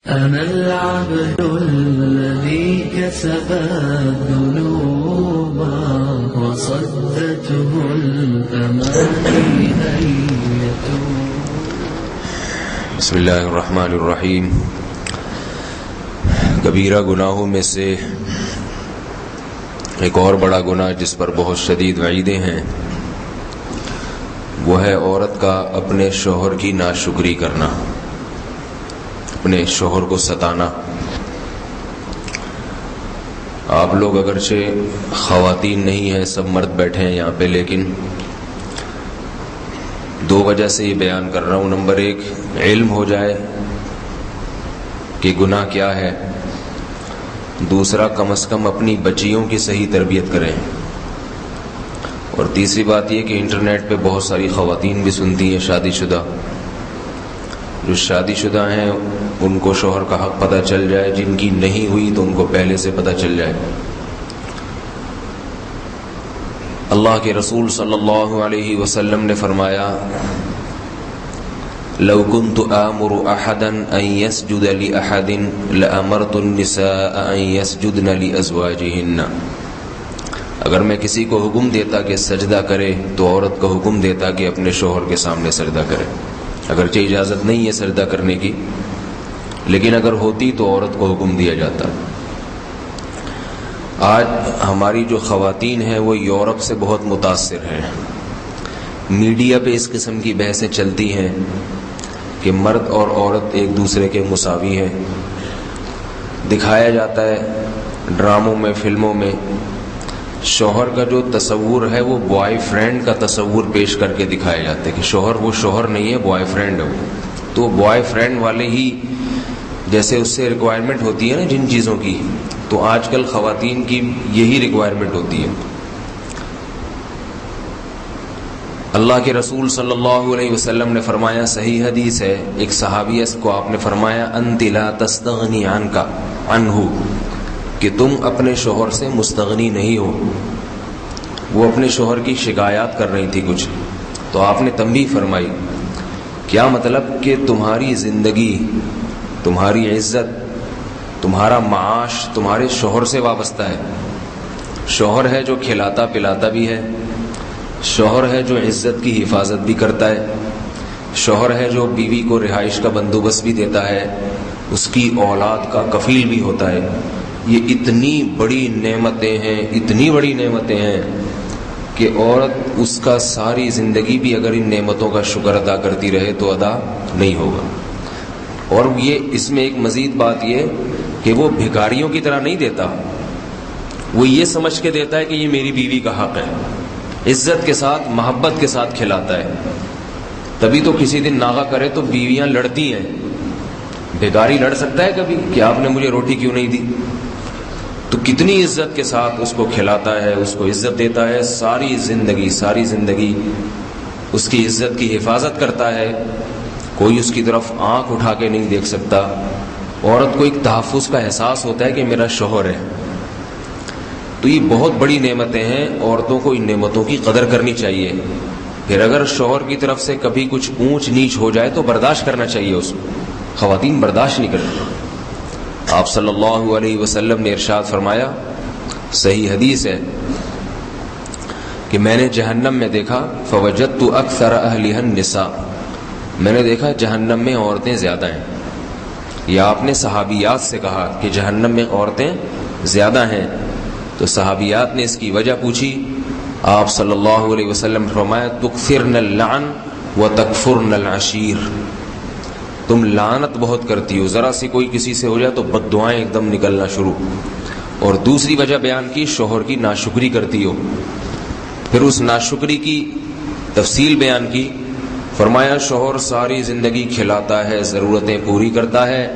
أنا العبد الذي كسب الذنوب وصدته الأماني أن يتوب. بسم اللہ الرحمن الرحیم. کبیرہ گناہوں میں سے ایک اور بڑا گناہ جس پر بہت شدید وعیدیں ہیں وہ ہے عورت کا اپنے شوہر کی ناشکری کرنا، اپنے شوہر کو ستانا. آپ لوگ اگرچہ خواتین نہیں ہیں، سب مرد بیٹھے ہیں یہاں پہ، لیکن دو وجہ سے یہ بیان کر رہا ہوں. نمبر ایک، علم ہو جائے کہ گناہ کیا ہے. دوسرا، کم از کم اپنی بچیوں کی صحیح تربیت کریں. اور تیسری بات یہ کہ انٹرنیٹ پہ بہت ساری خواتین بھی سنتی ہیں شادی شدہ. جو شادی شدہ ہیں ان کو شوہر کا حق پتہ چل جائے، جن کی نہیں ہوئی تو ان کو پہلے سے پتہ چل جائے. اللہ کے رسول صلی اللہ علیہ وسلم نے فرمایا، لو كنت آمر احدا ان يسجد لاحد لامرت النساء ان يسجدن لازواجهن. اگر میں کسی کو حکم دیتا کہ سجدہ کرے تو عورت کو حکم دیتا کہ اپنے شوہر کے سامنے سجدہ کرے. اگرچہ اجازت نہیں ہے سجدہ کرنے کی، لیکن اگر ہوتی تو عورت کو حکم دیا جاتا. آج ہماری جو خواتین ہیں وہ یورپ سے بہت متاثر ہیں. میڈیا پہ اس قسم کی بحثیں چلتی ہیں کہ مرد اور عورت ایک دوسرے کے مساوی ہیں. دکھایا جاتا ہے ڈراموں میں، فلموں میں، شوہر کا جو تصور ہے وہ بوائے فرینڈ کا تصور پیش کر کے دکھایا جاتا ہے کہ شوہر وہ شوہر نہیں ہے، بوائے فرینڈ ہے. تو بوائے فرینڈ والے ہی جیسے اس سے ریکوائرمنٹ ہوتی ہے نا جن چیزوں کی، تو آج کل خواتین کی یہی ریکوائرمنٹ ہوتی ہے. اللہ کے رسول صلی اللہ علیہ وسلم نے فرمایا، صحیح حدیث ہے، ایک صحابیہ کو آپ نے فرمایا، انت لا تستغنی عنہ، کہ تم اپنے شوہر سے مستغنی نہیں ہو. وہ اپنے شوہر کی شکایات کر رہی تھی کچھ، تو آپ نے تنبیہ فرمائی. کیا مطلب؟ کہ تمہاری زندگی، تمہاری عزت، تمہارا معاش تمہارے شوہر سے وابستہ ہے. شوہر ہے جو کھلاتا پلاتا بھی ہے، شوہر ہے جو عزت کی حفاظت بھی کرتا ہے، شوہر ہے جو بیوی کو رہائش کا بندوبست بھی دیتا ہے، اس کی اولاد کا کفیل بھی ہوتا ہے. یہ اتنی بڑی نعمتیں ہیں، اتنی بڑی نعمتیں ہیں کہ عورت اس کا ساری زندگی بھی اگر ان نعمتوں کا شکر ادا کرتی رہے تو ادا نہیں ہوگا. اور یہ اس میں ایک مزید بات یہ کہ وہ بھکاریوں کی طرح نہیں دیتا، وہ یہ سمجھ کے دیتا ہے کہ یہ میری بیوی کا حق ہے. عزت کے ساتھ، محبت کے ساتھ کھلاتا ہے. تبھی تو کسی دن ناغہ کرے تو بیویاں لڑتی ہیں. بھکاری لڑ سکتا ہے کبھی کہ آپ نے مجھے روٹی کیوں نہیں دی؟ تو کتنی عزت کے ساتھ اس کو کھلاتا ہے، اس کو عزت دیتا ہے. ساری زندگی اس کی عزت کی حفاظت کرتا ہے. کوئی اس کی طرف آنکھ اٹھا کے نہیں دیکھ سکتا. عورت کو ایک تحفظ کا احساس ہوتا ہے کہ میرا شوہر ہے. تو یہ بہت بڑی نعمتیں ہیں، عورتوں کو ان نعمتوں کی قدر کرنی چاہیے. پھر اگر شوہر کی طرف سے کبھی کچھ اونچ نیچ ہو جائے تو برداشت کرنا چاہیے اس کو. خواتین برداشت نہیں کرتی. آپ صلی اللہ علیہ وسلم نے ارشاد فرمایا، صحیح حدیث ہے، کہ میں نے جہنم میں دیکھا، فوجدت اکثر اہلها النساء، میں نے دیکھا جہنم میں عورتیں زیادہ ہیں. یا آپ نے صحابیات سے کہا کہ جہنم میں عورتیں زیادہ ہیں. تو صحابیات نے اس کی وجہ پوچھی. آپ صلی اللہ علیہ وسلم نے فرمایا، تکثرن اللعن وتکفرن العشیر، تم لعنت بہت کرتی ہو، ذرا سی کوئی کسی سے ہو جائے تو بد دعائیں ایک دم نکلنا شروع. اور دوسری وجہ بیان کی، شوہر کی ناشکری کرتی ہو. پھر اس ناشکری کی تفصیل بیان کی. فرمایا، شوہر ساری زندگی کھلاتا ہے، ضرورتیں پوری کرتا ہے،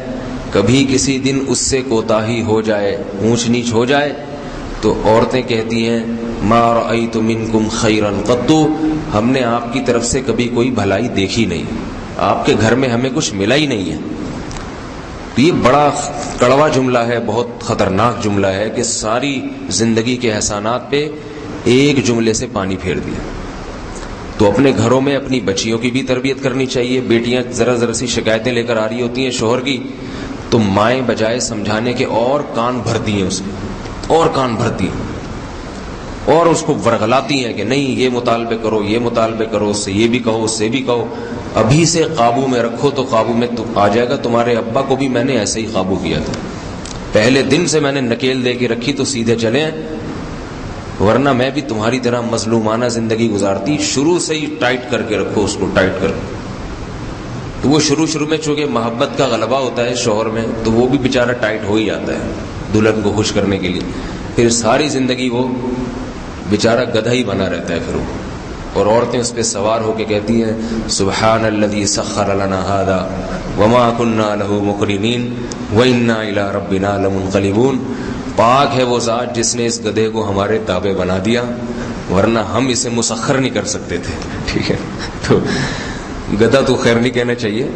کبھی کسی دن اس سے کوتاہی ہو جائے، اونچ نیچ ہو جائے تو عورتیں کہتی ہیں، ما رأیت منکم خیرا قط، ہم نے آپ کی طرف سے کبھی کوئی بھلائی دیکھی نہیں، آپ کے گھر میں ہمیں کچھ ملا ہی نہیں ہے. تو یہ بڑا کڑوا جملہ ہے، بہت خطرناک جملہ ہے کہ ساری زندگی کے احسانات پہ ایک جملے سے پانی پھیر دیا. تو اپنے گھروں میں اپنی بچیوں کی بھی تربیت کرنی چاہیے. بیٹیاں ذرا سی شکایتیں لے کر آ رہی ہوتی ہیں شوہر کی، تو مائیں بجائے سمجھانے کے اور کان بھرتی ہیں اسے، اور کان بھرتی ہیں، اور اس کو ورغلاتی ہیں کہ نہیں یہ مطالبے کرو، یہ مطالبے کرو، اس سے یہ بھی کہو، اس سے بھی کہو، ابھی سے قابو میں رکھو تو قابو میں آ جائے گا۔ تمہارے ابا کو بھی میں نے ایسے ہی قابو کیا تھا، پہلے دن سے میں نے نکیل دے کے رکھی تو سیدھے چلیں، ورنہ میں بھی تمہاری طرح مظلومانہ زندگی گزارتی۔ شروع سے ہی ٹائٹ کر کے رکھو اس کو، ٹائٹ کر کے۔ تو وہ شروع میں چونکہ محبت کا غلبہ ہوتا ہے شوہر میں، تو وہ بھی بیچارہ ٹائٹ ہو ہی جاتا ہے دلہن کو خوش کرنے کے لیے، پھر ساری زندگی وہ بیچارہ گدھا ہی بنا رہتا ہے پھر وہ، اور عورتیں اس پہ سوار ہو کے کہتی ہیں سبحان الذی سخر لنا ھذا وما كنا له مقرنین وانا الی ربنا لمنقلبون۔ پاک ہے وہ ذات جس نے اس گدھے کو ہمارے تابع بنا دیا، ورنہ ہم اسے مسخر نہیں کر سکتے تھے۔ ٹھیک ہے، تو گدھا تو خیر نہیں کہنا چاہیے،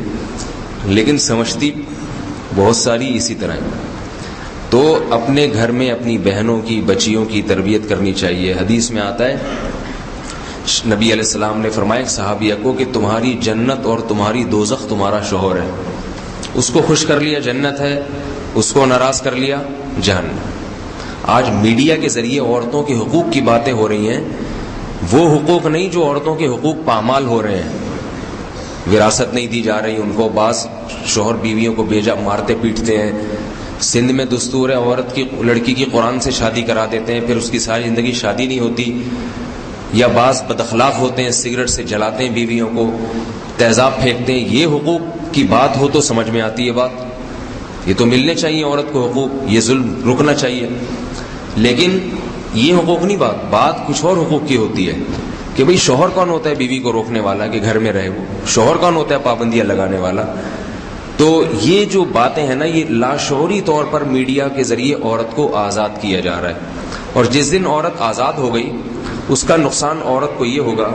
لیکن سمجھتی بہت ساری اسی طرح ہے۔ تو اپنے گھر میں اپنی بہنوں کی، بچیوں کی تربیت کرنی چاہیے۔ حدیث میں آتا ہے نبی علیہ السلام نے فرمایا ایک صحابیہ کو کہ تمہاری جنت اور تمہاری دوزخ تمہارا شوہر ہے، اس کو خوش کر لیا جنت ہے، اس کو ناراض کر لیا جہنم۔ آج میڈیا کے ذریعے عورتوں کے حقوق کی باتیں ہو رہی ہیں، وہ حقوق نہیں جو عورتوں کے حقوق پامال ہو رہے ہیں۔ وراثت نہیں دی جا رہی ان کو، بعض شوہر بیویوں کو بیجا مارتے پیٹتے ہیں۔ سندھ میں دستور ہے عورت کی، لڑکی کی قرآن سے شادی کرا دیتے ہیں، پھر اس کی ساری زندگی شادی نہیں ہوتی۔ یا بعض بد اخلاق ہوتے ہیں، سگریٹ سے جلاتے ہیں بیویوں کو، تیزاب پھینکتے ہیں۔ یہ حقوق کی بات ہو تو سمجھ میں آتی ہے بات، یہ تو ملنے چاہیے عورت کو حقوق، یہ ظلم رکنا چاہیے، لیکن یہ حقوق نہیں، بات کچھ اور حقوق کی ہوتی ہے کہ بھئی شوہر کون ہوتا ہے بیوی کو روکنے والا کہ گھر میں رہے، وہ شوہر کون ہوتا ہے پابندیاں لگانے والا۔ تو یہ جو باتیں ہیں نا، یہ لاشعوری طور پر میڈیا کے ذریعے عورت کو آزاد کیا جا رہا ہے، اور جس دن عورت آزاد ہو گئی اس کا نقصان عورت کو یہ ہوگا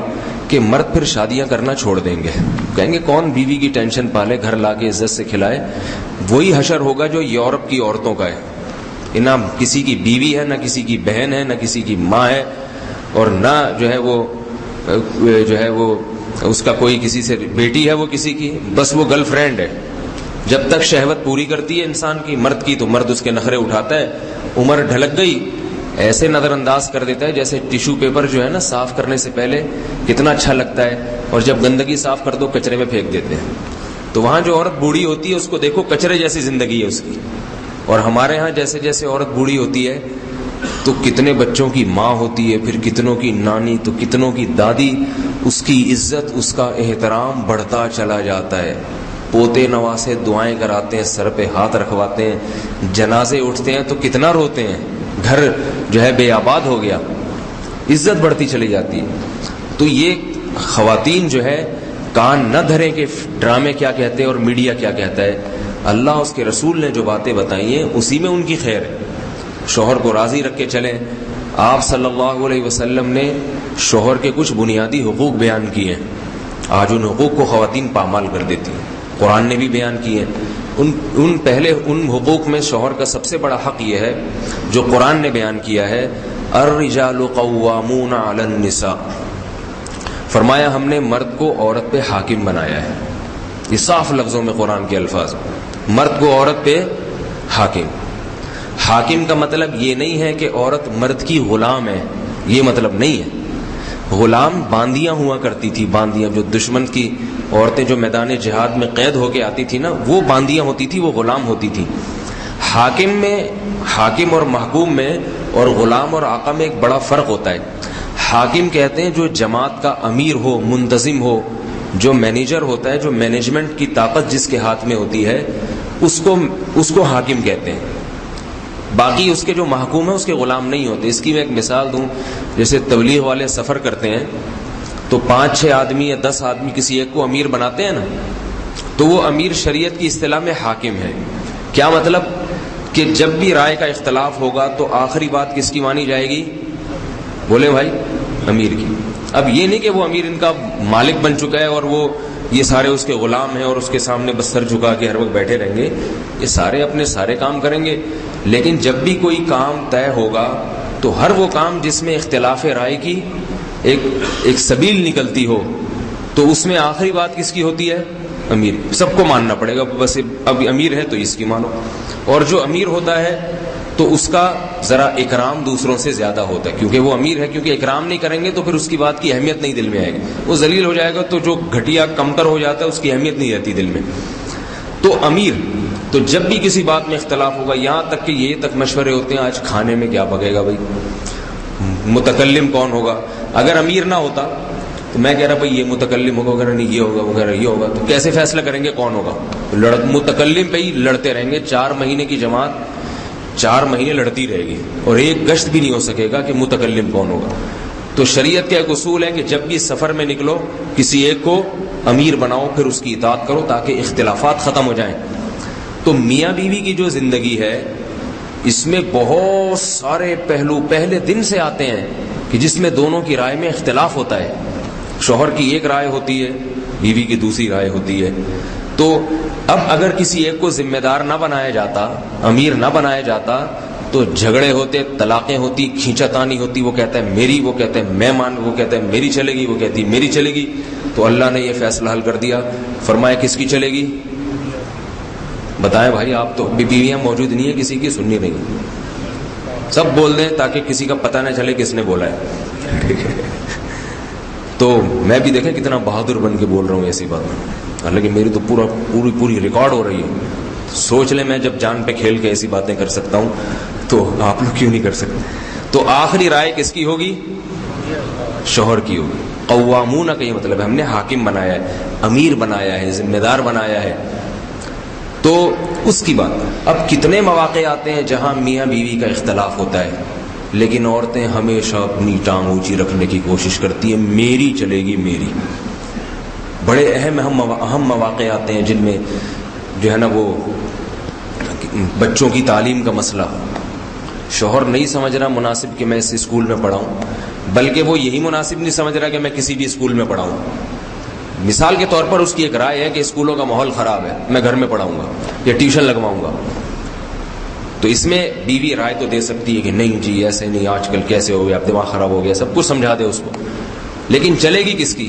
کہ مرد پھر شادیاں کرنا چھوڑ دیں گے، کہیں گے کون بیوی کی ٹینشن پالے، گھر لا کے عزت سے کھلائے۔ وہی حشر ہوگا جو یورپ کی عورتوں کا ہے، نہ کسی کی بیوی ہے، نہ کسی کی بہن ہے، نہ کسی کی ماں ہے، اور نہ جو ہے وہ اس کا کوئی کسی سے بیٹی ہے وہ کسی کی، بس وہ گرل فرینڈ ہے۔ جب تک شہوت پوری کرتی ہے انسان کی، مرد کی، تو مرد اس کے نخرے اٹھاتا ہے، عمر ڈھلک گئی ایسے نظر انداز کر دیتا ہے جیسے ٹیشو پیپر جو ہے نا صاف کرنے سے پہلے کتنا اچھا لگتا ہے، اور جب گندگی صاف کر دو کچرے میں پھینک دیتے ہیں۔ تو وہاں جو عورت بوڑھی ہوتی ہے اس کو دیکھو کچرے جیسی زندگی ہے اس کی، اور ہمارے ہاں جیسے جیسے عورت بوڑھی ہوتی ہے تو کتنے بچوں کی ماں ہوتی ہے، پھر کتنوں کی نانی، تو کتنوں کی دادی، اس کی عزت، اس کا احترام بڑھتا چلا جاتا ہے۔ پوتے نواسے دعائیں کراتے ہیں، سر پہ ہاتھ رکھواتے ہیں، جنازے اٹھتے ہیں تو کتنا روتے ہیں، گھر جو ہے بے آباد ہو گیا، عزت بڑھتی چلی جاتی ہے۔ تو یہ خواتین جو ہے کان نہ دھریں کہ ڈرامے کیا کہتے ہیں اور میڈیا کیا کہتا ہے۔ اللہ اس کے رسول نے جو باتیں بتائی ہیں اسی میں ان کی خیر ہے۔ شوہر کو راضی رکھ کے چلیں۔ آپ صلی اللہ علیہ وسلم نے شوہر کے کچھ بنیادی حقوق بیان کیے ہیں، آج ان حقوق کو خواتین پامال کر دیتی ہیں۔ قرآن نے بھی بیان کیے ہیں۔ ان حقوق میں شوہر کا سب سے بڑا حق یہ ہے جو قرآن نے بیان کیا ہے، الرجال قوامون علی النساء، فرمایا ہم نے مرد کو عورت پہ حاکم بنایا ہے۔ یہ صاف لفظوں میں قرآن کے الفاظ، مرد کو عورت پہ حاکم۔ حاکم کا مطلب یہ نہیں ہے کہ عورت مرد کی غلام ہے، یہ مطلب نہیں ہے۔ غلام باندیاں ہوا کرتی تھی، باندیاں جو دشمن کی عورتیں جو میدان جہاد میں قید ہو کے آتی تھی نا، وہ باندیاں ہوتی تھی، وہ غلام ہوتی تھی۔ حاکم میں، حاکم اور محکوم میں اور غلام اور آقا میں ایک بڑا فرق ہوتا ہے۔ حاکم کہتے ہیں جو جماعت کا امیر ہو، منتظم ہو، جو مینیجر ہوتا ہے، جو مینجمنٹ کی طاقت جس کے ہاتھ میں ہوتی ہے، اس کو حاکم کہتے ہیں۔ باقی اس کے جو محکوم ہیں اس کے غلام نہیں ہوتے۔ اس کی میں ایک مثال دوں، جیسے تبلیغ والے سفر کرتے ہیں تو 5-6 آدمی یا 10 آدمی کسی ایک کو امیر بناتے ہیں نا، تو وہ امیر شریعت کی اصطلاح میں حاکم ہے۔ کیا مطلب کہ جب بھی رائے کا اختلاف ہوگا تو آخری بات کس کی مانی جائے گی؟ بولے بھائی، امیر کی۔ اب یہ نہیں کہ وہ امیر ان کا مالک بن چکا ہے اور وہ یہ سارے اس کے غلام ہیں اور اس کے سامنے بس سر جھکا کے ہر وقت بیٹھے رہیں گے، یہ سارے اپنے سارے کام کریں گے، لیکن جب بھی کوئی کام طے ہوگا تو ہر وہ کام جس میں اختلاف رائے کی ایک سبیل نکلتی ہو، تو اس میں آخری بات کس کی ہوتی ہے؟ امیر سب کو ماننا پڑے گا، بس اب امیر ہے تو اس کی مانو. اور جو امیر ہوتا ہے تو اس کا ذرا اکرام دوسروں سے زیادہ ہوتا ہے، کیونکہ وہ امیر ہے. کیونکہ اکرام نہیں کریں گے تو پھر اس کی بات کی اہمیت نہیں دل میں آئے گی. وہ ذلیل ہو جائے گا تو جو گھٹیا کمتر ہو جاتا ہے اس کی اہمیت نہیں رہتی دل میں. تو امیر تو جب بھی کسی بات میں اختلاف ہوگا، یہاں تک کہ یہ تک مشورے ہوتے ہیں آج کھانے میں کیا پکے گا بھائی، متکلم کون ہوگا. اگر امیر نہ ہوتا تو میں کہہ رہا بھائی یہ متکلم ہوگا وغیرہ نہیں، یہ ہوگا وغیرہ یہ ہوگا، تو کیسے فیصلہ کریں گے کون ہوگا. متکلم پہ ہی لڑتے رہیں گے. 4 مہینے کی جماعت 4 مہینے لڑتی رہے گی اور ایک گشت بھی نہیں ہو سکے گا کہ متکلم کون ہوگا. تو شریعت کا ایک اصول ہے کہ جب بھی سفر میں نکلو کسی ایک کو امیر بناؤ، پھر اس کی اطاعت کرو تاکہ اختلافات ختم ہو جائیں. تو میاں بیوی کی جو زندگی ہے اس میں بہت سارے پہلو پہلے دن سے آتے ہیں کہ جس میں دونوں کی رائے میں اختلاف ہوتا ہے. شوہر کی ایک رائے ہوتی ہے، بیوی کی دوسری رائے ہوتی ہے. تو اب اگر کسی ایک کو ذمہ دار نہ بنایا جاتا، امیر نہ بنایا جاتا، تو جھگڑے ہوتے، طلاقیں ہوتی، کھینچا تانی ہوتی. وہ کہتا ہے میری، وہ کہتا ہے میں مان، وہ کہتا ہے میری چلے گی، وہ کہتی ہے میری چلے گی. تو اللہ نے یہ فیصلہ حل کر دیا، فرمایا کس کی چلے گی؟ بتائیں بھائی، آپ تو بیویاں موجود نہیں ہیں کسی کی، سننی نہیں، سب بول دیں تاکہ کسی کا پتہ نہ چلے کس نے بولا ہے. تو میں بھی دیکھیں کتنا بہادر بن کے بول رہا ہوں ایسی بات، حالانکہ میری تو پوری ریکارڈ ہو رہی ہے. سوچ لیں میں جب جان پہ کھیل کے ایسی باتیں کر سکتا ہوں تو آپ لوگ کیوں نہیں کر سکتے. تو آخری رائے کس کی ہوگی؟ شوہر کی ہوگی. قوامون کا یہ مطلب ہے ہم نے حاکم بنایا ہے، امیر بنایا ہے، ذمہ دار بنایا ہے. تو اس کی بات. اب کتنے مواقع آتے ہیں جہاں میاں بیوی کا اختلاف ہوتا ہے، لیکن عورتیں ہمیشہ اپنی ٹانگ اونچی رکھنے کی کوشش کرتی ہیں، میری چلے گی میری. بڑے اہم مواقع آتے ہیں جن میں جو ہے نا وہ بچوں کی تعلیم کا مسئلہ، شوہر نہیں سمجھ رہا مناسب کہ میں اس اسکول میں پڑھاؤں، بلکہ وہ یہی مناسب نہیں سمجھ رہا کہ میں کسی بھی اسکول میں پڑھاؤں. مثال کے طور پر اس کی ایک رائے ہے کہ اسکولوں کا ماحول خراب ہے، میں گھر میں پڑھاؤں گا یا ٹیوشن لگواؤں گا. تو اس میں بیوی رائے تو دے سکتی ہے کہ نہیں جی ایسے نہیں، آج کل کیسے ہو گیا، اب دماغ خراب ہو گیا، سب کچھ سمجھا دے اس کو. لیکن چلے گی کس کی؟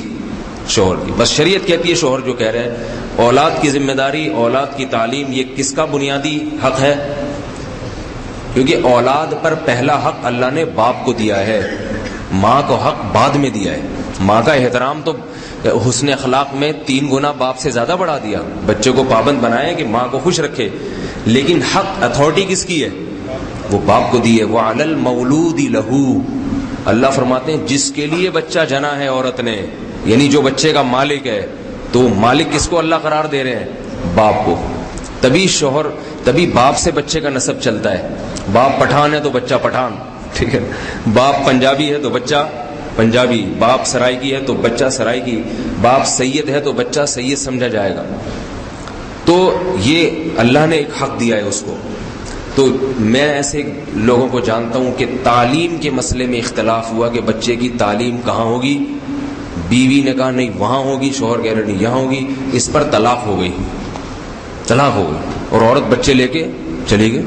شوہر کی. بس شریعت کہتی ہے شوہر جو کہہ رہے ہیں اولاد کی ذمہ داری، اولاد کی تعلیم، یہ کس کا بنیادی حق ہے؟ کیونکہ اولاد پر پہلا حق اللہ نے باپ کو دیا ہے، ماں کو حق بعد میں دیا ہے. ماں کا احترام تو حسن اخلاق میں 3 گنا باپ سے زیادہ بڑھا دیا. بچے کو پابند بنائے کہ ماں کو خوش رکھے، لیکن حق اتھارٹی کس کی ہے؟ وہ باپ کو دی ہے. وَعَلَى الْمَوْلُودِ لَهُ، اللہ فرماتے ہیں جس کے لیے بچہ جنا ہے عورت نے، یعنی جو بچے کا مالک ہے، تو مالک کس کو اللہ قرار دے رہے ہیں؟ باپ کو. تبھی باپ سے بچے کا نسب چلتا ہے. باپ پٹھان ہے تو بچہ پٹھان، ٹھیک ہے. باپ پنجابی ہے تو بچہ پنجابی، باپ سرائکی ہے تو بچہ سرائکی، باپ سید ہے تو بچہ سید سمجھا جائے گا. تو یہ اللہ نے ایک حق دیا ہے اس کو. تو میں ایسے لوگوں کو جانتا ہوں کہ تعلیم کے مسئلے میں اختلاف ہوا کہ بچے کی تعلیم کہاں ہوگی، بیوی نے کہا نہیں وہاں ہوگی، شوہر کہہ رہے نہیں یہاں ہوگی. اس پر طلاق ہو گئی، اور عورت بچے لے کے چلی گئی.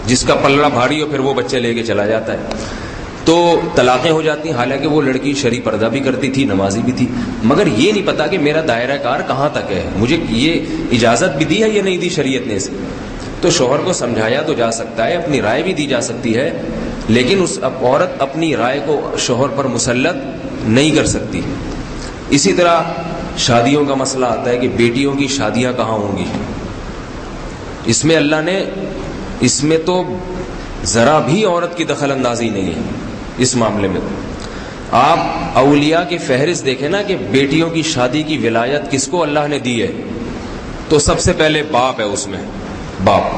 جس کا پلڑا بھاری ہو پھر وہ بچے لے کے چلا جاتا ہے. تو طلاقیں ہو جاتی ہیں. حالانکہ وہ لڑکی شرعی پردہ بھی کرتی تھی، نمازی بھی تھی، مگر یہ نہیں پتا کہ میرا دائرہ کار کہاں تک ہے، مجھے یہ اجازت بھی دی ہے یا نہیں دی شریعت نے اسے. تو شوہر کو سمجھایا تو جا سکتا ہے، اپنی رائے بھی دی جا سکتی ہے، لیکن اس عورت اپنی رائے کو شوہر پر مسلط نہیں کر سکتی. اسی طرح شادیوں کا مسئلہ آتا ہے کہ بیٹیوں کی شادیاں کہاں ہوں گی. اس میں اللہ نے، اس میں تو ذرا بھی عورت کی دخل اندازی نہیں ہے اس معاملے میں. آپ اولیاء کی فہرست دیکھیں نا کہ بیٹیوں کی شادی کی ولایت کس کو اللہ نے دی ہے، تو سب سے پہلے باپ ہے اس میں، باپ.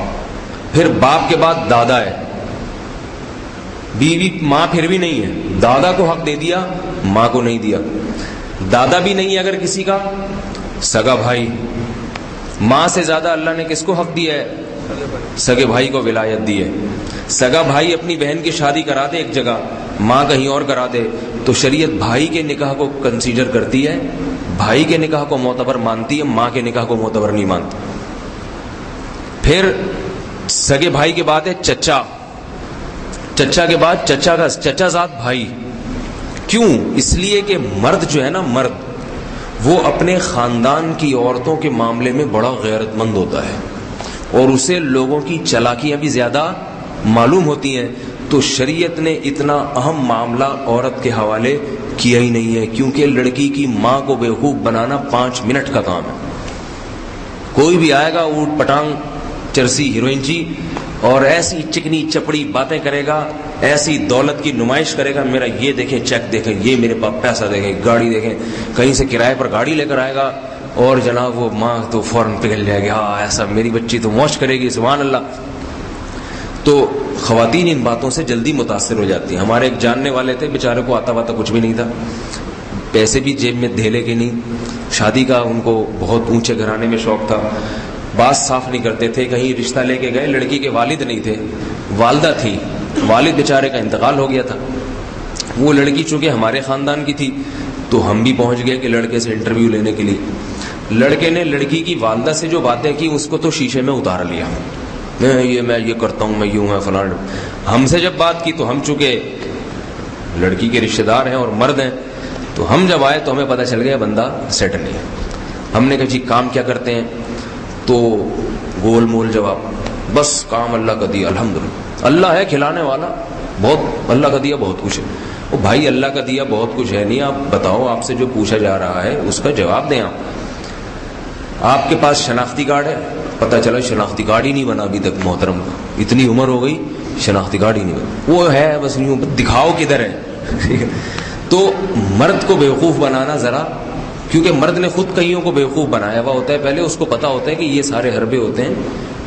پھر باپ کے بعد دادا ہے، بیوی ماں پھر بھی نہیں ہے. دادا کو حق دے دیا، ماں کو نہیں دیا. دادا بھی نہیں ہے اگر کسی کا، سگا بھائی. ماں سے زیادہ اللہ نے کس کو حق دیا ہے؟ سگے بھائی کو ولایت دی ہے. سگا بھائی اپنی بہن کی شادی کرا دے ایک جگہ، ماں کہیں اور کرا دے، تو شریعت بھائی کے نکاح کو کنسیڈر کرتی ہے، بھائی کے نکاح کو معتبر مانتی ہے، ماں کے نکاح کو معتبر نہیں مانتی. پھر سگے بھائی کے بعد ہے چچا. چچا کے بعد چچا زاد بھائی. کیوں؟ اس لیے کہ مرد جو ہے نا، مرد وہ اپنے خاندان کی عورتوں کے معاملے میں بڑا غیرت مند ہوتا ہے اور اسے لوگوں کی چالاکیاں بھی زیادہ معلوم ہوتی ہیں، تو شریعت نے اتنا اہم معاملہ عورت کے حوالے کیا ہی نہیں ہے، کیونکہ لڑکی کی ماں کو بیوقوف بنانا 5 منٹ کا کام ہے۔ کوئی بھی آئے گا اوٹ پٹانگ چرسی ہیروئن جی اور ایسی چکنی چپڑی باتیں کرے گا، ایسی دولت کی نمائش کرے گا، میرا یہ دیکھیں چیک دیکھیں، یہ میرے پاس پیسہ دیکھیں، گاڑی دیکھیں، کہیں سے کرائے پر گاڑی لے کر آئے گا اور جناب وہ ماں تو فوراً پگھل جائے گی، ہاں ایسا میری بچی تو موج کرے گی، سبحان اللہ۔ تو خواتین ان باتوں سے جلدی متاثر ہو جاتی ہیں۔ ہمارے ایک جاننے والے تھے، بیچارے کو آتا واتا کچھ بھی نہیں تھا، پیسے بھی جیب میں دھیلے کے نہیں، شادی کا ان کو بہت اونچے گھرانے میں شوق تھا، بات صاف نہیں کرتے تھے، کہیں رشتہ لے کے گئے، لڑکی کے والد نہیں تھے، والدہ تھی، والد بیچارے کا انتقال ہو گیا تھا۔ وہ لڑکی چونکہ ہمارے خاندان کی تھی تو ہم بھی پہنچ گئے کہ لڑکے سے انٹرویو لینے کے لیے۔ لڑکے نے لڑکی کی والدہ سے جو باتیں کی اس کو تو شیشے میں اتار لیا، میں یہ کرتا ہوں، میں یوں ہے فلاں۔ ہم سے جب بات کی تو ہم چونکہ لڑکی کے رشتہ دار ہیں اور مرد ہیں تو ہم جب آئے تو ہمیں پتہ چل گیا بندہ سیٹ نہیں ہے۔ ہم نے کہا جی کام کیا کرتے ہیں؟ تو گول مول جواب، بس کام اللہ کا دیا، الحمدللہ، اللہ ہے کھلانے والا، بہت اللہ کا دیا بہت کچھ ہے۔ او بھائی اللہ کا دیا بہت کچھ ہے نہیں، آپ بتاؤ، آپ سے جو پوچھا جا رہا ہے اس کا جواب دیں۔ آپ کے پاس شناختی کارڈ ہے؟ پتہ چلا شناختی کارڈ ہی نہیں بنا ابھی تک، محترم کا اتنی عمر ہو گئی شناختی کارڈ ہی نہیں بنا، وہ ہے بس یوں دکھاؤ کدھر ہے۔ تو مرد کو بیوقوف بنانا ذرا، کیونکہ مرد نے خود کئیوں کو بیوقوف بنایا ہوا ہوتا ہے، پہلے اس کو پتا ہوتا ہے کہ یہ سارے حربے ہوتے ہیں،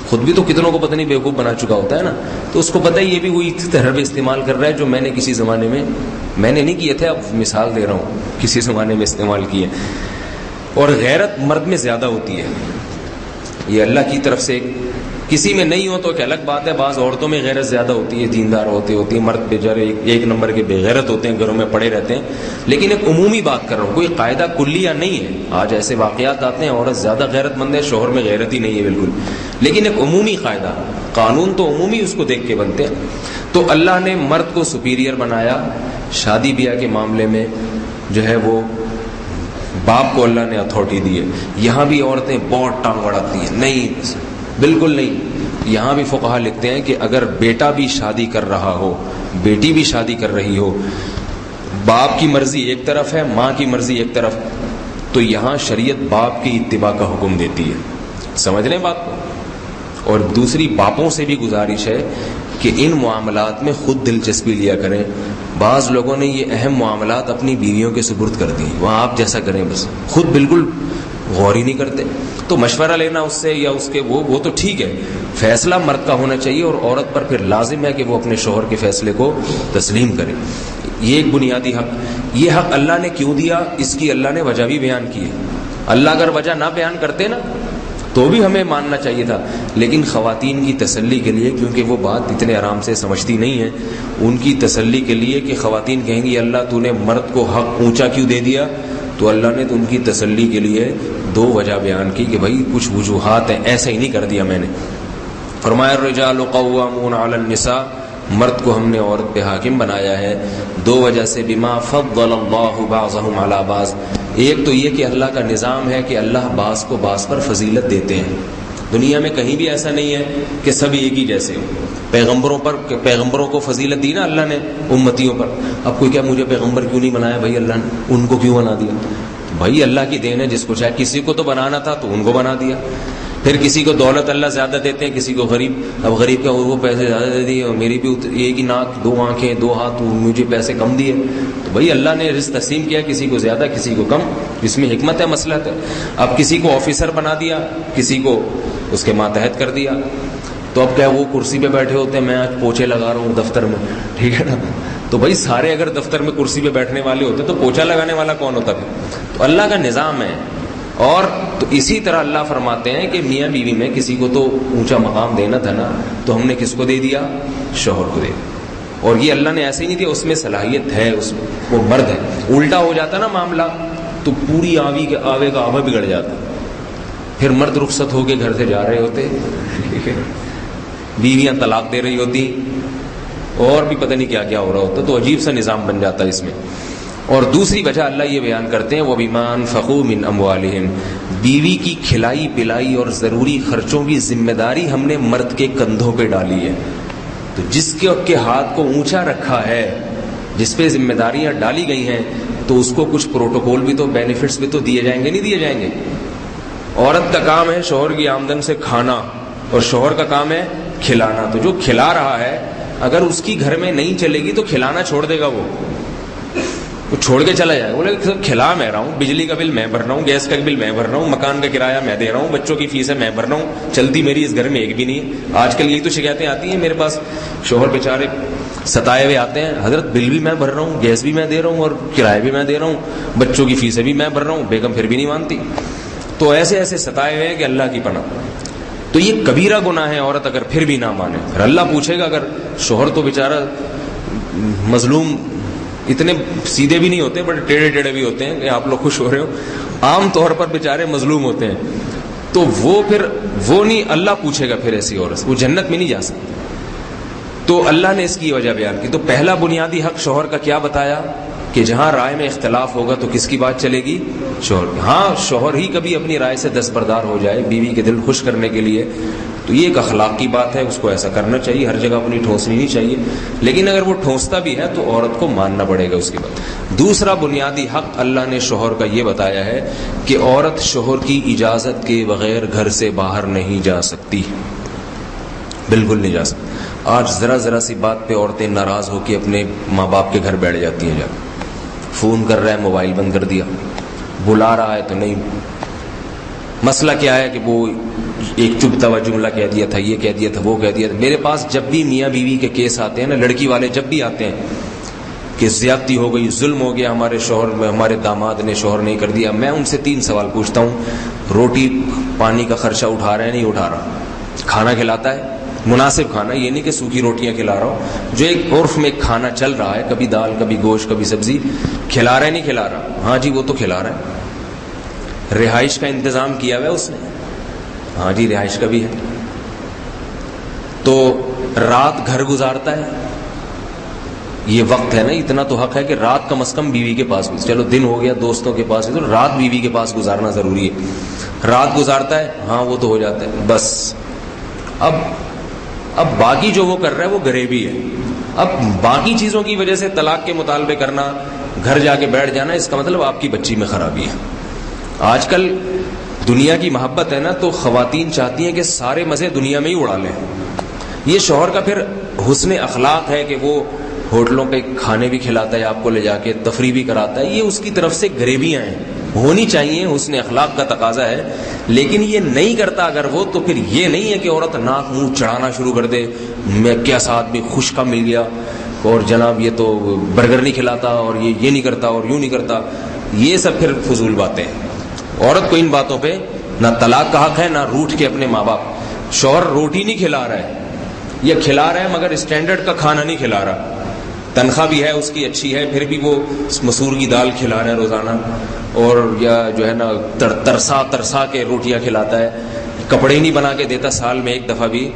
خود بھی تو کتنوں کو پتہ نہیں بیوقوف بنا چکا ہوتا ہے نا، تو اس کو پتہ ہے یہ بھی وہی حربے استعمال کر رہا ہے جو میں نے کسی زمانے میں، میں نے نہیں کیے تھے، اب مثال دے رہا ہوں، کسی زمانے میں استعمال کیے۔ اور غیرت مرد میں زیادہ ہوتی ہے، یہ اللہ کی طرف سے، کسی میں نہیں ہو تو ایک الگ بات ہے، بعض عورتوں میں غیرت زیادہ ہوتی ہے، دیندار ہوتی ہے، مرد بیچارے ایک نمبر کے بے غیرت ہوتے ہیں، گھروں میں پڑے رہتے ہیں۔ لیکن ایک عمومی بات کر رہا ہوں، کوئی قاعدہ کلیہ نہیں ہے، آج ایسے واقعات آتے ہیں عورت زیادہ غیرت مند ہے، شوہر میں غیرت ہی نہیں ہے بالکل، لیکن ایک عمومی قاعدہ، قانون تو عمومی اس کو دیکھ کے بنتے ہیں۔ تو اللہ نے مرد کو سپیریئر بنایا، شادی بیاہ کے معاملے میں جو ہے وہ باپ کو اللہ نے اتھارٹی دی ہے۔ یہاں بھی عورتیں بہت ٹانگ اڑاتی ہیں، نہیں بالکل نہیں، یہاں بھی فقہا لکھتے ہیں کہ اگر بیٹا بھی شادی کر رہا ہو، بیٹی بھی شادی کر رہی ہو، باپ کی مرضی ایک طرف ہے، ماں کی مرضی ایک طرف، تو یہاں شریعت باپ کی اتباع کا حکم دیتی ہے، سمجھ لیں بات کو۔ اور دوسری بابوں سے بھی گزارش ہے کہ ان معاملات میں خود دلچسپی لیا کریں۔ بعض لوگوں نے یہ اہم معاملات اپنی بیویوں کے سپرد کر دی، وہاں آپ جیسا کریں، بس خود بالکل غور ہی نہیں کرتے۔ تو مشورہ لینا اس سے یا اس کے وہ تو ٹھیک ہے، فیصلہ مرد کا ہونا چاہیے، اور عورت پر پھر لازم ہے کہ وہ اپنے شوہر کے فیصلے کو تسلیم کرے۔ یہ ایک بنیادی حق، یہ حق اللہ نے کیوں دیا، اس کی اللہ نے وجہ بھی بیان کی ہے۔ اللہ اگر وجہ نہ بیان کرتے نا تو بھی ہمیں ماننا چاہیے تھا، لیکن خواتین کی تسلی کے لیے، کیونکہ وہ بات اتنے آرام سے سمجھتی نہیں ہیں، ان کی تسلی کے لیے کہ خواتین کہیں گی اللہ تو نے مرد کو حق اونچا کیوں دے دیا، تو اللہ نے تو ان کی تسلی کے لیے 2 وجہ بیان کی کہ بھائی کچھ وجوہات ہیں، ایسا ہی نہیں کر دیا میں نے۔ فرمایا الرجال قوامون علی النساء، مرد کو ہم نے عورت پہ حاکم بنایا ہے 2 وجہ سے، بما فضل اللہ بعضهم علی بعض، ایک تو یہ کہ اللہ کا نظام ہے کہ اللہ بعض کو بعض پر فضیلت دیتے ہیں، دنیا میں کہیں بھی ایسا نہیں ہے کہ سب ایک ہی جیسے ہوں۔ پیغمبروں کو فضیلت دی نا اللہ نے امتیوں پر، اب کوئی کیا مجھے پیغمبر کیوں نہیں بنایا، بھائی اللہ نے ان کو کیوں بنا دیا؟ بھائی اللہ کی دین ہے، جس کو چاہے، کسی کو تو بنانا تھا تو ان کو بنا دیا۔ پھر کسی کو دولت اللہ زیادہ دیتے ہیں، کسی کو غریب، اب غریب کا وہ پیسے زیادہ دے دیے، اور میری بھی ایک ہی ناک 2 آنکھیں 2 ہاتھ، مجھے پیسے کم دیے، تو بھائی اللہ نے رزق تقسیم کیا، کسی کو زیادہ کسی کو کم، اس میں حکمت ہے، مصلحت ہے۔ اب کسی کو آفیسر بنا دیا، کسی کو اس کے ماتحت کر دیا، تو اب کیا وہ کرسی پہ بیٹھے ہوتے ہیں، میں آج پوچھے لگا رہا ہوں دفتر میں، ٹھیک ہے نا، تو بھائی سارے اگر دفتر میں کرسی پہ بیٹھنے والے ہوتے تو پوچھا لگانے والا کون ہوتا پھر؟ تو اللہ کا نظام ہے۔ اور تو اسی طرح اللہ فرماتے ہیں کہ میاں بیوی میں کسی کو تو اونچا مقام دینا تھا نا، تو ہم نے کس کو دے دیا؟ شوہر کو دے دیا۔ اور یہ اللہ نے ایسے ہی نہیں دیا، اس میں صلاحیت ہے، اس میں وہ مرد ہے۔ الٹا ہو جاتا نا معاملہ تو پوری آوے کا آوا بگڑ جاتا، پھر مرد رخصت ہو کے گھر سے جا رہے ہوتے، بیویاں طلاق دے رہی ہوتی، اور بھی پتہ نہیں کیا کیا ہو رہا ہوتا، تو عجیب سا نظام بن جاتا ہے اس میں۔ اور دوسری وجہ اللہ یہ بیان کرتے ہیں وَبِمَا أَنفَقُوا مِنْ أَمْوَالِهِمْ، بیوی کی کھلائی پلائی اور ضروری خرچوں کی ذمہ داری ہم نے مرد کے کندھوں پہ ڈالی ہے. تو جس کے ہاتھ کو اونچا رکھا ہے، جس پہ ذمہ داریاں ڈالی گئی ہیں، تو اس کو کچھ پروٹوکول بھی تو بینیفٹس بھی تو دیے جائیں گے، نہیں دیے جائیں گے. عورت کا کام ہے شوہر کی آمدن سے کھانا اور شوہر کا کام ہے کھلانا. تو جو کھلا رہا ہے اگر اس کی گھر میں نہیں چلے گی تو کھلانا چھوڑ دے گا، وہ چھوڑ کے چلا جائے. بولے کھلا میں رہا ہوں، بجلی کا بل میں بھر رہا ہوں، گیس کا بل میں بھر رہا ہوں، مکان کا کرایہ میں دے رہا ہوں، بچوں کی فیس ہے میں بھر رہا ہوں، چلتی میری اس گھر میں ایک بھی نہیں ہے. آج کل یہی تو شکایتیں آتی ہیں میرے پاس، شوہر بیچارے ستائے ہوئے آتے ہیں، حضرت بل بھی میں بھر رہا ہوں، گیس بھی میں دے رہا ہوں اور کرایہ بھی میں دے رہا ہوں، بچوں کی فیسیں بھی میں بھر رہا ہوں، بیگم پھر بھی نہیں مانتی. تو ایسے ایسے ستائے ہوئے ہیں کہ اللہ کی پناہ. تو یہ کبیرہ گناہ ہے عورت اگر پھر بھی نہ مانے. پھر اللہ پوچھے گا. اگر شوہر تو بیچارہ مظلوم اتنے سیدھے بھی نہیں ہوتے، بڑے ٹیڑھے ٹیڑھے بھی ہوتے ہیں کہ آپ لوگ خوش ہو رہے ہو، عام طور پر بیچارے مظلوم ہوتے ہیں، تو وہ نہیں، اللہ پوچھے گا پھر ایسی عورت، وہ جنت میں نہیں جا سکتی. تو اللہ نے اس کی وجہ بیان کی. تو پہلا بنیادی حق شوہر کا کیا بتایا کہ جہاں رائے میں اختلاف ہوگا تو کس کی بات چلے گی؟ شوہر. ہاں شوہر ہی کبھی اپنی رائے سے دستبردار ہو جائے بیوی کے دل خوش کرنے کے لیے تو یہ ایک اخلاق کی بات ہے، اس کو ایسا کرنا چاہیے، ہر جگہ اپنی ٹھونسنی نہیں چاہیے. لیکن اگر وہ ٹھونستا بھی ہے تو عورت کو ماننا پڑے گا اس کی بات. دوسرا بنیادی حق اللہ نے شوہر کا یہ بتایا ہے کہ عورت شوہر کی اجازت کے بغیر گھر سے باہر نہیں جا سکتی، بالکل نہیں جا سکتی. آج ذرا سی بات پہ عورتیں ناراض ہو کے اپنے ماں باپ کے گھر بیٹھ جاتی ہیں. جب فون کر رہا ہے موبائل بند کر دیا، بلا رہا ہے تو نہیں. مسئلہ کیا ہے کہ وہ ایک چبھتا ہوا جملہ کہہ دیا تھا، یہ کہہ دیا تھا، وہ کہہ دیا تھا. میرے پاس جب بھی میاں بیوی کے کیس آتے ہیں نا، لڑکی والے جب بھی آتے ہیں کہ زیادتی ہو گئی، ظلم ہو گیا ہمارے شوہر میں، ہمارے داماد نے شوہر نہیں کر دیا، میں ان سے 3 سوال پوچھتا ہوں. روٹی پانی کا خرچہ اٹھا رہا ہے نہیں اٹھا رہا؟ کھانا کھلاتا ہے مناسب کھانا، یہ نہیں کہ سوکھی روٹیاں کھلا رہا ہوں، جو ایک عرف میں کھانا چل رہا ہے، کبھی دال کبھی گوشت کبھی سبزی، کھلا رہا ہے نہیں کھلا رہا؟ ہاں جی وہ تو کھلا رہا ہے. رہائش کا انتظام کیا ہوا ہے اس نے؟ ہاں جی رہائش کا بھی ہے. تو رات گھر گزارتا ہے، یہ وقت ہے نا، اتنا تو حق ہے کہ رات کم از کم بیوی کے پاس، چلو دن ہو گیا دوستوں کے پاس، تو رات بیوی کے پاس گزارنا ضروری ہے. رات گزارتا ہے؟ ہاں وہ تو ہو جاتا ہے بس. اب باقی جو وہ کر رہا ہے وہ غریبی ہے. اب باقی چیزوں کی وجہ سے طلاق کے مطالبے کرنا، گھر جا کے بیٹھ جانا، اس کا مطلب آپ کی بچی میں خرابی ہے. آج کل دنیا کی محبت ہے نا، تو خواتین چاہتی ہیں کہ سارے مزے دنیا میں ہی اڑا لیں. یہ شوہر کا پھر حسن اخلاق ہے کہ وہ ہوٹلوں پہ کھانے بھی کھلاتا ہے آپ کو، لے جا کے تفریح بھی کراتا ہے. یہ اس کی طرف سے غریبیاں ہیں، ہونی چاہیے، حسن اخلاق کا تقاضا ہے. لیکن یہ نہیں کرتا اگر وہ، تو پھر یہ نہیں ہے کہ عورت ناک منہ چڑھانا شروع کر دے، میں کیا ساتھ بھی خوش کا مل گیا اور جناب یہ تو برگر نہیں کھلاتا اور یہ نہیں کرتا اور یوں نہیں کرتا. یہ سب پھر فضول باتیں ہیں. عورت کو ان باتوں پہ نہ طلاق کا حق ہے نہ روٹھ کے اپنے ماں باپ. شوہر روٹی نہیں کھلا رہا ہے یا کھلا رہا ہے مگر اسٹینڈرڈ کا کھانا نہیں کھلا رہا، تنخواہ بھی ہے اس کی اچھی ہے، پھر بھی وہ مسور کی دال کھلا رہا ہے روزانہ، اور یا جو ہے نا ترسا کے روٹیاں کھلاتا ہے، کپڑے نہیں بنا کے دیتا سال میں ایک دفعہ بھی،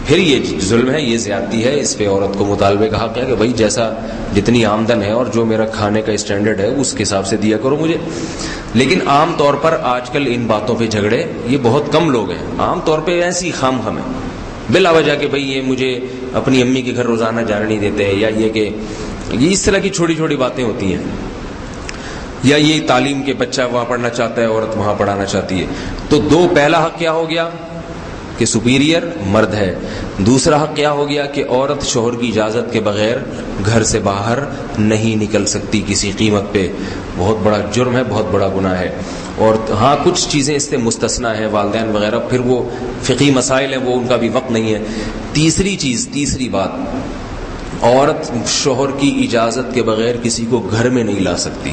پھر یہ ظلم ہے، یہ زیادتی ہے. اس پہ عورت کو مطالبے کا حق ہے کہ بھائی جیسا جتنی آمدن ہے اور جو میرا کھانے کا اسٹینڈرڈ ہے اس کے حساب سے دیا کرو مجھے. لیکن عام طور پر آج کل ان باتوں پہ جھگڑے یہ بہت کم لوگ ہیں. عام طور پہ ایسی خام خم ہے بلا وجہ کہ بھئی یہ مجھے اپنی امی کے گھر روزانہ جانے نہیں دیتے ہیں، یا یہ کہ یہ اس طرح کی چھوٹی چھوٹی باتیں ہوتی ہیں، یا یہ تعلیم کے بچہ وہاں پڑھنا چاہتا ہے عورت وہاں پڑھانا چاہتی ہے. تو پہلا حق کیا ہو گیا کہ سپیریئر مرد ہے. دوسرا حق کیا ہو گیا کہ عورت شوہر کی اجازت کے بغیر گھر سے باہر نہیں نکل سکتی کسی قیمت پہ. بہت بڑا جرم ہے، بہت بڑا گناہ ہے. اور ہاں کچھ چیزیں اس سے مستثنا ہیں، والدین وغیرہ، پھر وہ فقہی مسائل ہیں، وہ ان کا بھی وقت نہیں ہے. تیسری بات، عورت شوہر کی اجازت کے بغیر کسی کو گھر میں نہیں لا سکتی،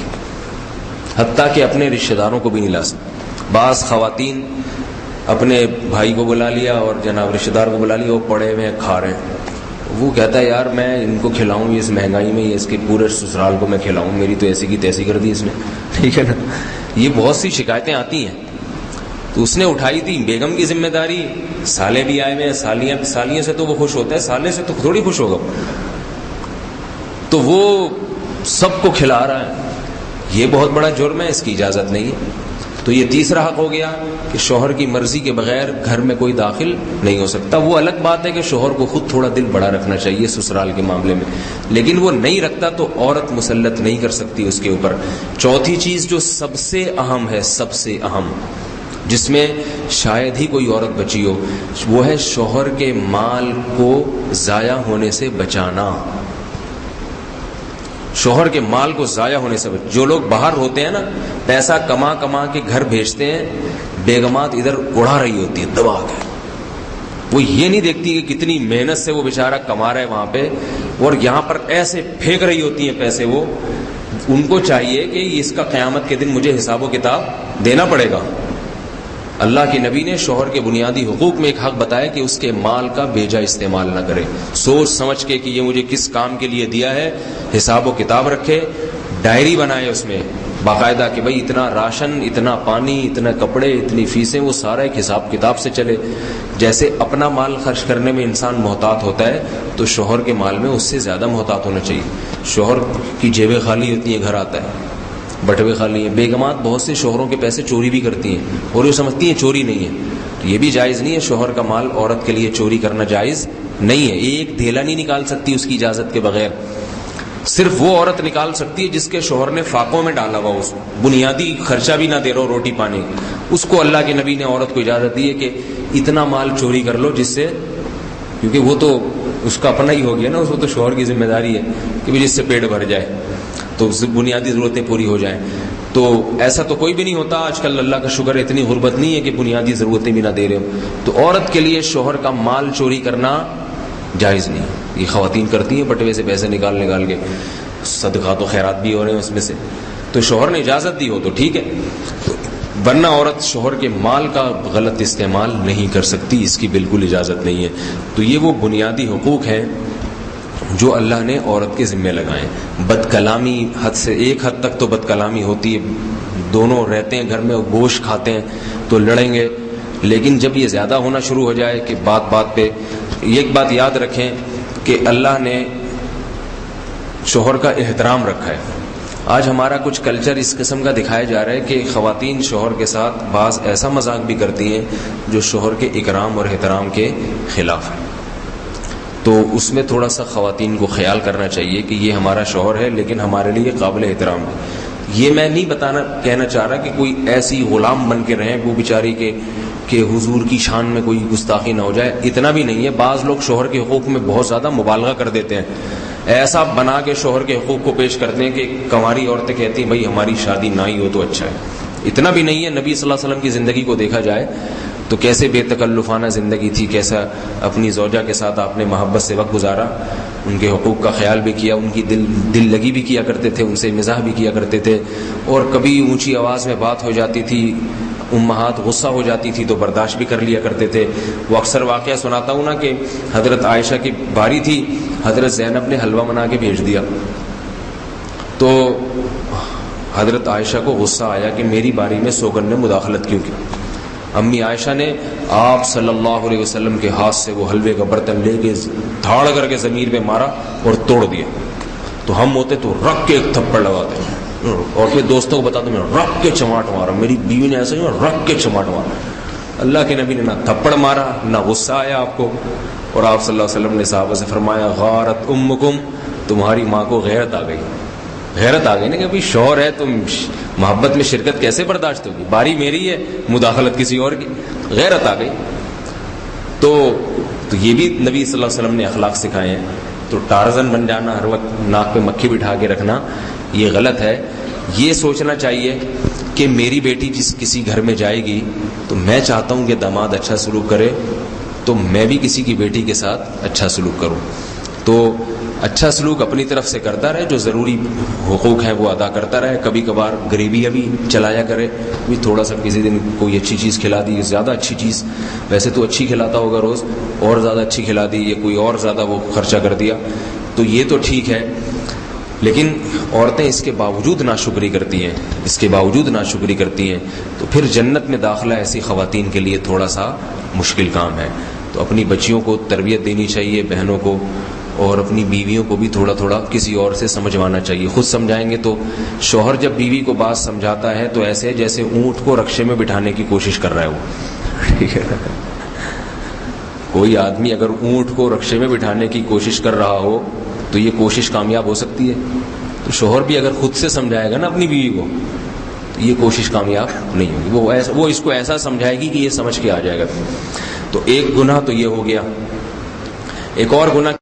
حتیٰ کہ اپنے رشتہ داروں کو بھی نہیں لا سکتی. بعض خواتین اپنے بھائی کو بلا لیا اور جناب رشتہ دار کو بلا لیا، وہ پڑے ہوئے کھا رہے ہیں، وہ کہتا ہے یار میں ان کو کھلاؤں، اس مہنگائی میں اس کے پورے سسرال کو میں کھلاؤں، میری تو ایسی کی تیسی کر دی اس نے. ٹھیک ہے نا، یہ بہت سی شکایتیں آتی ہیں. تو اس نے اٹھائی تھی بیگم کی ذمہ داری. سالے بھی آئے ہوئے ہیں، سالیاں سے تو وہ خوش ہوتا ہے، سالے سے تو تھوڑی خوش ہوگا. تو وہ سب کو کھلا رہا ہے، یہ بہت بڑا جرم ہے، اس کی اجازت نہیں ہے۔ تو یہ تیسرا حق ہو گیا کہ شوہر کی مرضی کے بغیر گھر میں کوئی داخل نہیں ہو سکتا۔ وہ الگ بات ہے کہ شوہر کو خود تھوڑا دل بڑا رکھنا چاہیے سسرال کے معاملے میں، لیکن وہ نہیں رکھتا تو عورت مسلط نہیں کر سکتی اس کے اوپر۔ چوتھی چیز جو سب سے اہم ہے، سب سے اہم، جس میں شاید ہی کوئی عورت بچی ہو، وہ ہے شوہر کے مال کو ضائع ہونے سے بچانا۔ شوہر کے مال کو ضائع ہونے سے جو لوگ باہر ہوتے ہیں نا، پیسہ کما کما کے گھر بھیجتے ہیں، بیگمات ادھر اڑا رہی ہوتی ہے دبا کے، وہ یہ نہیں دیکھتی کہ کتنی محنت سے وہ بیچارہ کما رہا ہے وہاں پہ، اور یہاں پر ایسے پھینک رہی ہوتی ہیں پیسے۔ وہ ان کو چاہیے کہ اس کا قیامت کے دن مجھے حساب و کتاب دینا پڑے گا۔ اللہ کے نبی نے شوہر کے بنیادی حقوق میں ایک حق بتایا کہ اس کے مال کا بیجا استعمال نہ کرے، سوچ سمجھ کے کہ یہ مجھے کس کام کے لیے دیا ہے، حساب و کتاب رکھے، ڈائری بنائے اس میں باقاعدہ کہ بھئی اتنا راشن، اتنا پانی، اتنے کپڑے، اتنی فیسیں، وہ سارا ایک حساب کتاب سے چلے۔ جیسے اپنا مال خرچ کرنے میں انسان محتاط ہوتا ہے تو شوہر کے مال میں اس سے زیادہ محتاط ہونا چاہیے۔ شوہر کی جیبیں خالی ہوتی ہیں، گھر آتا ہے بٹوے خالی ہیں۔ بیگمات بہت سے شوہروں کے پیسے چوری بھی کرتی ہیں اور وہ سمجھتی ہیں چوری نہیں ہے، تو یہ بھی جائز نہیں ہے۔ شوہر کا مال عورت کے لیے چوری کرنا جائز نہیں ہے۔ ایک دھیلا نہیں نکال سکتی اس کی اجازت کے بغیر، صرف وہ عورت نکال سکتی ہے جس کے شوہر نے فاقوں میں ڈالا ہوا، اس بنیادی خرچہ بھی نہ دے رہا ہو، روٹی پانی، اس کو اللہ کے نبی نے عورت کو اجازت دی ہے کہ اتنا مال چوری کر لو جس سے، کیونکہ وہ تو اس کا اپنا ہی ہو گیا نا، اس کو تو شوہر کی ذمہ داری ہے کہ جس سے پیٹ بھر جائے تو بنیادی ضرورتیں پوری ہو جائیں۔ تو ایسا تو کوئی بھی نہیں ہوتا آج کل، اللہ کا شکر اتنی غربت نہیں ہے کہ بنیادی ضرورتیں بھی نہ دے رہے ہو۔ تو عورت کے لیے شوہر کا مال چوری کرنا جائز نہیں ہے۔ یہ خواتین کرتی ہیں بٹوے سے پیسے نکال نکال کے، صدقات و خیرات بھی ہو رہے ہیں اس میں سے، تو شوہر نے اجازت دی ہو تو ٹھیک ہے، ورنہ عورت شوہر کے مال کا غلط استعمال نہیں کر سکتی، اس کی بالکل اجازت نہیں ہے۔ تو یہ وہ بنیادی حقوق ہیں جو اللہ نے عورت کے ذمہ لگائیں۔ بد کلامی حد سے، ایک حد تک تو بد کلامی ہوتی ہے، دونوں رہتے ہیں گھر میں، گوشت کھاتے ہیں تو لڑیں گے، لیکن جب یہ زیادہ ہونا شروع ہو جائے کہ بات بات پہ، ایک بات یاد رکھیں کہ اللہ نے شوہر کا احترام رکھا ہے۔ آج ہمارا کچھ کلچر اس قسم کا دکھایا جا رہا ہے کہ خواتین شوہر کے ساتھ بعض ایسا مذاق بھی کرتی ہیں جو شوہر کے اکرام اور احترام کے خلاف ہے۔ تو اس میں تھوڑا سا خواتین کو خیال کرنا چاہیے کہ یہ ہمارا شوہر ہے لیکن ہمارے لیے قابل احترام ہے۔ یہ میں نہیں کہنا چاہ رہا کہ کوئی ایسی غلام بن کے رہیں وہ بیچاری کہ حضور کی شان میں کوئی گستاخی نہ ہو جائے، اتنا بھی نہیں ہے۔ بعض لوگ شوہر کے حقوق میں بہت زیادہ مبالغہ کر دیتے ہیں، ایسا بنا کے شوہر کے حقوق کو پیش کرتے ہیں کہ کنواری عورتیں کہتی ہیں بھائی ہماری شادی نہ ہی ہو تو اچھا ہے۔ اتنا بھی نہیں ہے۔ نبی صلی اللہ علیہ وسلم کی زندگی کو دیکھا جائے تو کیسے بے تکلفانہ زندگی تھی، کیسا اپنی زوجہ کے ساتھ آپ نے محبت سے وقت گزارا، ان کے حقوق کا خیال بھی کیا، ان کی دل لگی بھی کیا کرتے تھے، ان سے مزاح بھی کیا کرتے تھے، اور کبھی اونچی آواز میں بات ہو جاتی تھی، امہات غصہ ہو جاتی تھی تو برداشت بھی کر لیا کرتے تھے۔ وہ اکثر واقعہ سناتا ہوں نا کہ حضرت عائشہ کی باری تھی، حضرت زینب نے حلوہ بنا کے بھیج دیا، تو حضرت عائشہ کو غصہ آیا کہ میری باری میں سوگن نے مداخلت کیوں کی۔ امی عائشہ نے آپ صلی اللہ علیہ وسلم کے ہاتھ سے وہ حلوے کا برتن لے کے دھاڑ کر کے زمین پہ مارا اور توڑ دیا۔ تو ہم ہوتے تو رکھ کے ایک تھپڑ لگاتے اور پھر دوستوں کو بتاتے میں رکھ کے چماٹ مارا، میری بیوی نے ایسا نہیں، رکھ کے چماٹ مارا۔ اللہ کے نبی نے نہ تھپڑ مارا نہ غصہ آیا آپ کو، اور آپ صلی اللہ علیہ وسلم نے صحابہ سے فرمایا غارت امکم، تمہاری ماں کو غیرت آ گئی، غیرت آ گئی نا کہ بھائی شوہر ہے، تم محبت میں شرکت کیسے برداشت ہوگی، باری میری ہے، مداخلت کسی اور کی، غیرت آ گئی۔ تو یہ بھی نبی صلی اللہ علیہ وسلم نے اخلاق سکھائے ہیں۔ تو ٹارزن بن جانا، ہر وقت ناک پہ مکھی بٹھا کے رکھنا، یہ غلط ہے۔ یہ سوچنا چاہیے کہ میری بیٹی جس کسی گھر میں جائے گی تو میں چاہتا ہوں کہ داماد اچھا سلوک کرے، تو میں بھی کسی کی بیٹی کے ساتھ اچھا سلوک کروں۔ تو اچھا سلوک اپنی طرف سے کرتا رہے، جو ضروری حقوق ہیں وہ ادا کرتا رہے، کبھی کبھار غریبی ابھی چلایا کرے، بھی تھوڑا سا کسی دن کوئی اچھی چیز کھلا دی، زیادہ اچھی چیز، ویسے تو اچھی کھلاتا ہوگا روز، اور زیادہ اچھی کھلا دی یا کوئی اور زیادہ وہ خرچہ کر دیا، تو یہ تو ٹھیک ہے۔ لیکن عورتیں اس کے باوجود ناشکری کرتی ہیں، اس کے باوجود ناشکری کرتی ہیں، تو پھر جنت میں داخلہ ایسی خواتین کے لیے تھوڑا سا مشکل کام ہے۔ تو اپنی بچیوں کو تربیت دینی چاہیے، بہنوں کو، اور اپنی بیویوں کو بھی تھوڑا تھوڑا کسی اور سے سمجھوانا چاہیے. خود سمجھائیں گے تو شوہر جب بیوی کو بات سمجھاتا ہے تو ایسے جیسے اونٹ کو رکشے میں بٹھانے کی کوشش کر رہا ہے وہ, ٹھیک ہے. کوئی آدمی اگر اونٹ کو رکشے میں بٹھانے کی کوشش کر رہا ہو تو یہ کوشش کامیاب ہو سکتی ہے. تو شوہر بھی اگر خود سے سمجھائے گا نا اپنی بیوی کو تو یہ کوشش کامیاب نہیں ہوگی. وہ اس کو ایسا سمجھائے گی کہ یہ سمجھ کے آ جائے گا. تو ایک گناہ تو یہ ہو گیا. ایک اور گناہ